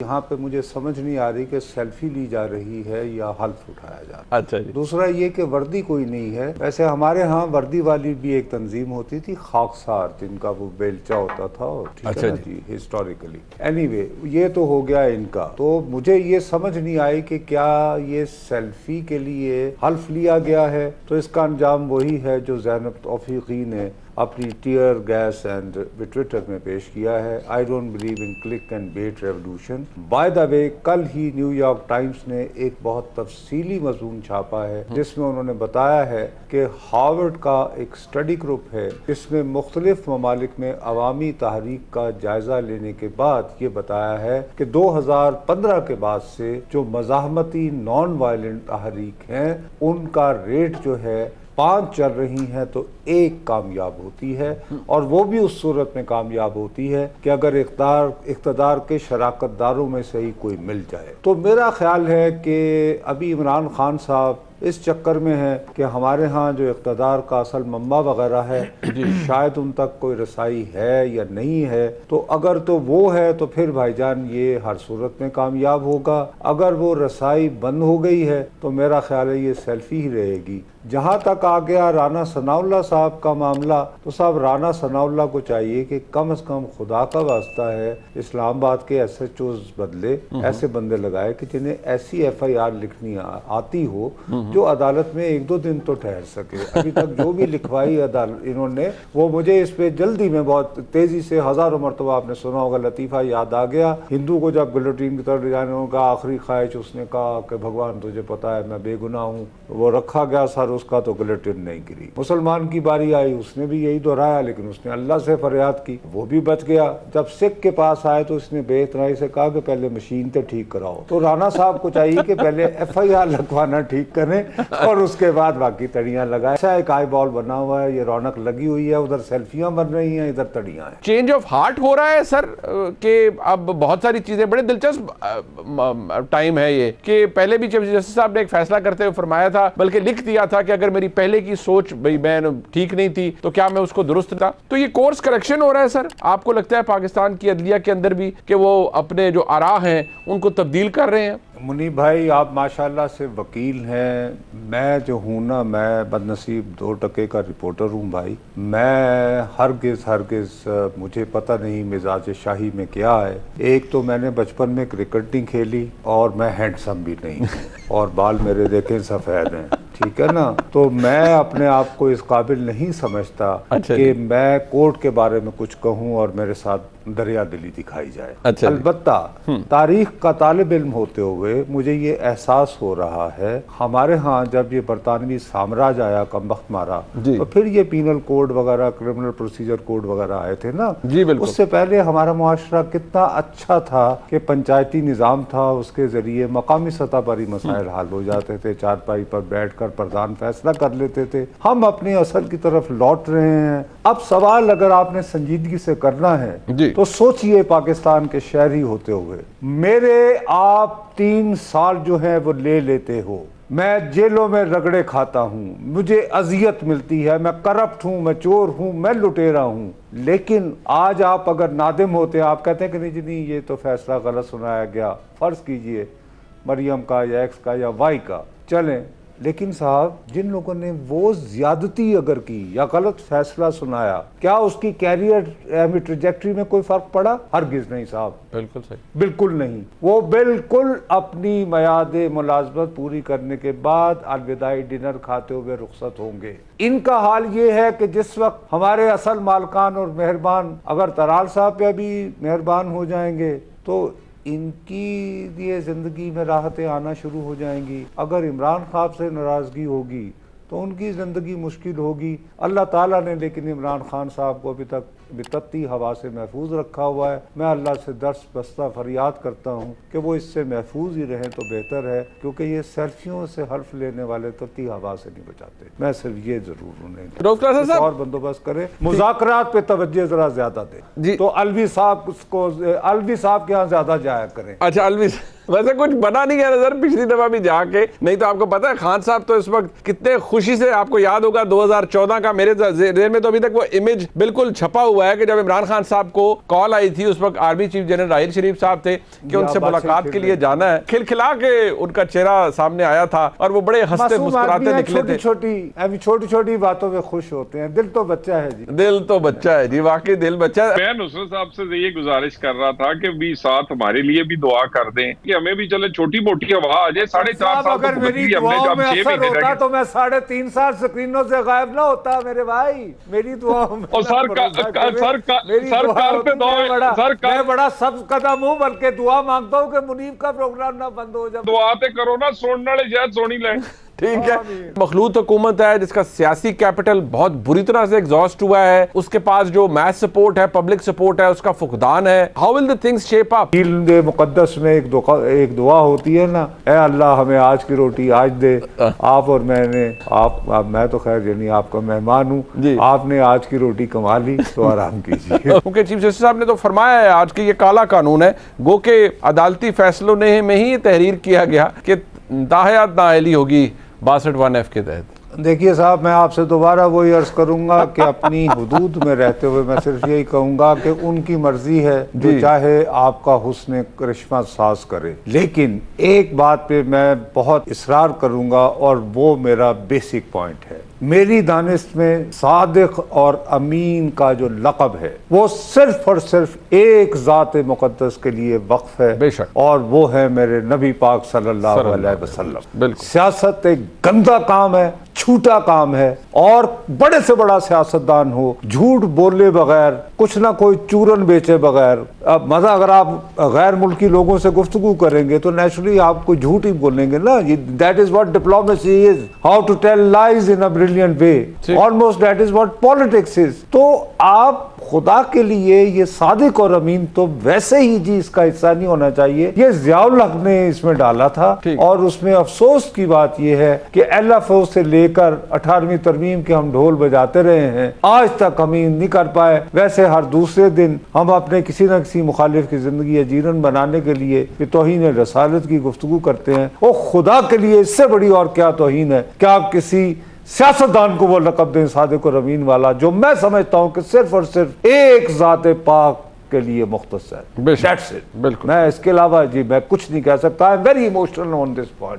यहाँ पे मुझे समझ नहीं आ रही कि सेल्फी ली जा रही है या हल्फ उठाया जा रहा है। अच्छा जी। दूसरा ये कि वर्दी कोई नहीं है। वैसे हमारे यहाँ वर्दी वाली भी एक तंजीम होती थी, खाकसार, जिनका वो बेलचा होता था, और ठीक अच्छा है ना जी, हिस्टोरिकली। एनीवे, ये तो हो गया इनका। तो मुझे ये समझ नहीं आई कि क्या ये सेल्फी के लिए हल्फ लिया गया है, तो इसका अंजाम वही है जो ज़ैनब तौफीकी ने अपनी टीयर गैस एंड ट्विटर में पेश किया है। I don't believe in click and bait revolution. By the way, कल ही न्यूयॉर्क टाइम्स ने एक बहुत तफसीली मजमून छापा है जिसमें उन्होंने बताया है कि हार्वर्ड का एक स्टडी ग्रुप है जिसमें मुख्तलिफ ममालिक में अवामी तहरीक का जायजा लेने के बाद ये बताया है कि 2015 के बाद से जो मज़ाहमती नॉन वायलेंट तहरीक हैं उनका रेट जो है 5 चल रही हैं तो 1 कामयाब होती है, और वो भी उस सूरत में कामयाब होती है कि अगर इक़्तिदार के शराकतदारों में से ही कोई मिल जाए। तो मेरा ख्याल है कि अभी इमरान खान साहब इस चक्कर में है कि हमारे यहाँ जो इक़्तिदार का असल मम्मा वगैरह है शायद उन तक कोई रसाई है या नहीं है। तो अगर तो वो है तो फिर भाईजान ये हर सूरत में कामयाब होगा। अगर वो रसाई बंद हो गई है तो मेरा ख्याल है ये सेल्फी ही रहेगी। जहाँ तक आ गया राना सनाउल्लाह साहब का मामला, तो साहब राना सनाउल्लाह को चाहिए कि कम से कम खुदा का वास्ता है इस्लामाबाद के SHOs बदले ऐसे बंदे लगाए कि जिन्हें ऐसी FIR लिखनी आती हो जो अदालत में 1-2 दिन तो ठहर सके। अभी तक जो भी लिखवाई अदालत इन्होंने, वो मुझे इस पे जल्दी में बहुत तेजी से हजारों मरतबा आपने सुना होगा लतीफ़ा याद आ गया। हिंदू को जब गिलोटीन की तरफ ले जाने का आखिरी ख्वाहिश उसने कहा कि भगवान तुझे पता है मैं बेगुनाह हूँ, वो रखा गया सर उसका तो गिलोटीन नहीं गिरी। मुसलमान की बारी आई, उसने भी यही दोहराया, लेकिन उसने अल्लाह से फरियाद की, वो भी बच गया। जब सिख के पास आए तो उसने बेइतनाई से कहा कि पहले मशीन तो ठीक कराओ। तो राना साहब को चाहिए कि पहले FIR लगवाना ठीक करें और उसके बाद बाकी तड़ियां लगाए। ऐसा एक आई बॉल बना हुआ है, ये रौनक लगी हुई है, उधर सेल्फियां बन रही हैं, इधर तड़ियां हैं। चेंज ऑफ हार्ट हो रहा है सर कि अब बहुत सारी चीजें, बड़े दिलचस्प टाइम है ये कि पहले भी जस्टिस साहब ने एक फैसला करते हुए फरमाया था, बल्कि लिख दिया था कि अगर मेरी पहले की सोच मैं ठीक नहीं थी तो क्या मैं उसको दुरुस्त था। तो ये कोर्स करेक्शन हो रहा है सर। आपको लगता है पाकिस्तान की अदलिया के अंदर भी कि वो अपने जो आरा हैं उनको तब्दील कर रहे हैं? मुनीब भाई, आप माशाल्लाह से वकील हैं। मैं जो हूँ ना, मैं बदनसीब 2 टके का रिपोर्टर हूँ भाई। मैं हरगिज़ मुझे पता नहीं मिजाज शाही में क्या है। एक तो मैंने बचपन में क्रिकेट नहीं खेली और मैं हैंडसम भी नहीं हूँ और बाल मेरे देखें सफ़ेद हैं, ठीक है ना। तो मैं अपने आप को इस काबिल नहीं समझता कि मैं कोर्ट के बारे में कुछ कहूँ और मेरे साथ दरिया दिली दिखाई जाए। अलबत्ता तारीख का तालिब इल्म होते हुए मुझे ये एहसास हो रहा है, हमारे यहाँ जब ये बरतानवी साम्राज्य आया, कमबख्त मारा, तो फिर ये पीनल कोड वगैरह, क्रिमिनल प्रोसीजर कोड वगैरह आए थे ना जी। उससे पहले हमारा मुआशरा कितना अच्छा था कि पंचायती निज़ाम था, उसके जरिए मकामी सतह पर ही मसाइल हल हो जाते थे। चारपाई पर बैठ कर प्रधान फैसला कर लेते थे। हम अपने असल की तरफ लौट रहे हैं। अब सवाल अगर आपने संजीदगी से करना है तो सोचिए, पाकिस्तान के शहरी होते हुए मेरे आप 3 साल जो है वो ले लेते हो। मैं जेलों में रगड़े खाता हूँ, मुझे अजियत मिलती है, मैं करप्ट हूँ, मैं चोर हूँ, मैं लुटेरा हूँ। लेकिन आज आप अगर नादिम होते, आप कहते हैं कि नहीं जी नहीं, ये तो फैसला गलत सुनाया गया, फर्ज कीजिए मरियम का या X का या Y का, चलें। लेकिन साहब, जिन लोगों ने वो ज्यादती अगर की या गलत फैसला सुनाया, क्या उसकी कैरियर ट्रैजेक्टरी में कोई फर्क पड़ा? हरगिज नहीं साहब, बिल्कुल सही, बिल्कुल नहीं। वो बिल्कुल अपनी मयादे मुलाजमत पूरी करने के बाद अलविदाई डिनर खाते हुए रुखसत होंगे। इनका हाल ये है कि जिस वक्त हमारे असल मालकान और मेहरबान अगर तराल साहब पे भी मेहरबान हो जाएंगे तो इनकी ये जिंदगी में राहतें आना शुरू हो जाएंगी। अगर इमरान खान से नाराजगी होगी तो उनकी ज़िंदगी मुश्किल होगी। अल्लाह ताला ने लेकिन इमरान खान साहब को अभी तक बितत्ती हवा से महफूज रखा हुआ है। मैं अल्लाह से दर्स बस्ता फरियाद करता हूँ कि वो इससे महफूज ही रहें तो बेहतर है, क्योंकि ये सेल्फियों से हल्फ लेने वाले तत्ती हवा से नहीं बचाते। मैं सिर्फ ये ज़रूर उन्हें और बंदोबस्त करें, मुज़ाकरात पे तवज्जो ज़रा ज़्यादा दें। तो अलवी साहब के यहाँ ज़्यादा जाया करें। अच्छा, अलवी वैसे कुछ बना नहीं गया नजर पिछली दफा भी जाके, नहीं तो आपको पता है खान साहब तो इस वक्त कितने खुशी से, आपको याद होगा 2014 का मेरे जेहन में तो अभी तक वो इमेज बिल्कुल छपा हुआ है कि जब इमरान खान साहब को कॉल आई थी, उस वक्त आर्मी चीफ जनरल राहिल शरीफ साहब थे कि उनसे मुलाकात के लिए जाना है, खिलखिला के उनका चेहरा सामने आया था और वो बड़े हंसते मुस्कुराते निकले थे। छोटी छोटी बातों में खुश होते हैं, दिल तो बच्चा है जी, दिल तो बच्चा है जी, वाकई दिल बच्चा है। मैं नुसरत साहब से ये गुजारिश कर रहा था कि भी साथ हमारे लिए भी दुआ कर दें कि हमें भी चले छोटी मोटी हवा आ जाए। 4.5 साल अगर मेरी दुआओं में असर होता तो मैं 3.5 साल स्क्रीनों से गायब ना होता मेरे भाई। मेरी दुआओं में और सरकार पे मैं बड़ा सब्ज कदम हूँ, बल्कि दुआ मांगता हूँ कि मुनीब का प्रोग्राम ना बंद हो जाए। दुआ ते करो ना, सुनने वाले शायद सोनी ले। ठीक है, मखलूत हुकूमत है जिसका सियासी कैपिटल बहुत बुरी तरह से एग्जॉस्ट हुआ है, उसके पास जो मैस सपोर्ट है, पब्लिक सपोर्ट है, उसका फुकदान है। How will the things shape up? Eid मुकद्दस में एक दुआ होती है ना, ऐ अल्लाह हमें आज की रोटी आज दे। आप और मैंने मैं तो खैर यानी आपका मेहमान हूँ, आपने आज की रोटी कमा ली तो आराम कीजिए। क्योंकि चीफ जस्टिस साहब ने तो फरमाया है आज के ये काला कानून है, गो के अदालती फैसलों में ही तहरीर किया गया कि ताहयात नाअहली होगी 62(1)(f) के तहत। देखिए साहब, मैं आपसे दोबारा वही अर्ज करूंगा कि अपनी हुदूद में रहते हुए मैं सिर्फ यही कहूंगा कि उनकी मर्जी है, जो चाहे आपका हुस्न करिश्मा साज करे। लेकिन एक बात पे मैं बहुत इसरार करूंगा और वो मेरा बेसिक पॉइंट है। मेरी दानिश में सादिक और अमीन का जो लक़ब है वो सिर्फ और सिर्फ एक ज़ात मुक़द्दस के लिए वक्फ है, बेशक, और वो है मेरे नबी पाक सल्लल्लाहु अलैहि वसल्लम। सियासत एक गंदा काम है, छूटा काम है, और बड़े से बड़ा सियासतदान हो झूठ बोले बगैर, कुछ ना कोई चूरन बेचे बगैर। अब मजा, अगर आप गैर मुल्की लोगों से गुफ्तगू करेंगे तो नेचुरली आप कोई झूठ ही बोलेंगे ना। That is what diplomacy is, how to tell lies in a brilliant way, almost that is what politics is. तो आप खुदा के लिए ये सादिक और अमीन तो वैसे ही जी इसका हिस्सा नहीं होना चाहिए। ये ज़ियाउल हक ने इसमें डाला था, और उसमें अफसोस की बात यह है कि LFO से लेकर 18वीं तरमीम के हम ढोल बजाते रहे हैं, आज तक अमीन नहीं कर पाए। वैसे हर दूसरे दिन हम अपने किसी न किसी मुखालिफ की जिंदगी अजीरन बनाने के लिए तौहीन रसालत की गुफ्तगू करते हैं। वो खुदा के लिए इससे बड़ी और क्या तौहीन है कि आप किसी सियासतदान को वो लक़ब दें सादिक और अमीन वाला, जो मैं समझता हूं कि सिर्फ और सिर्फ एक ज़ात पाक के लिए मुख्तस है। That's it। बिल्कुल, मैं इसके अलावा जी मैं कुछ नहीं कह सकता। I am very emotional on this point.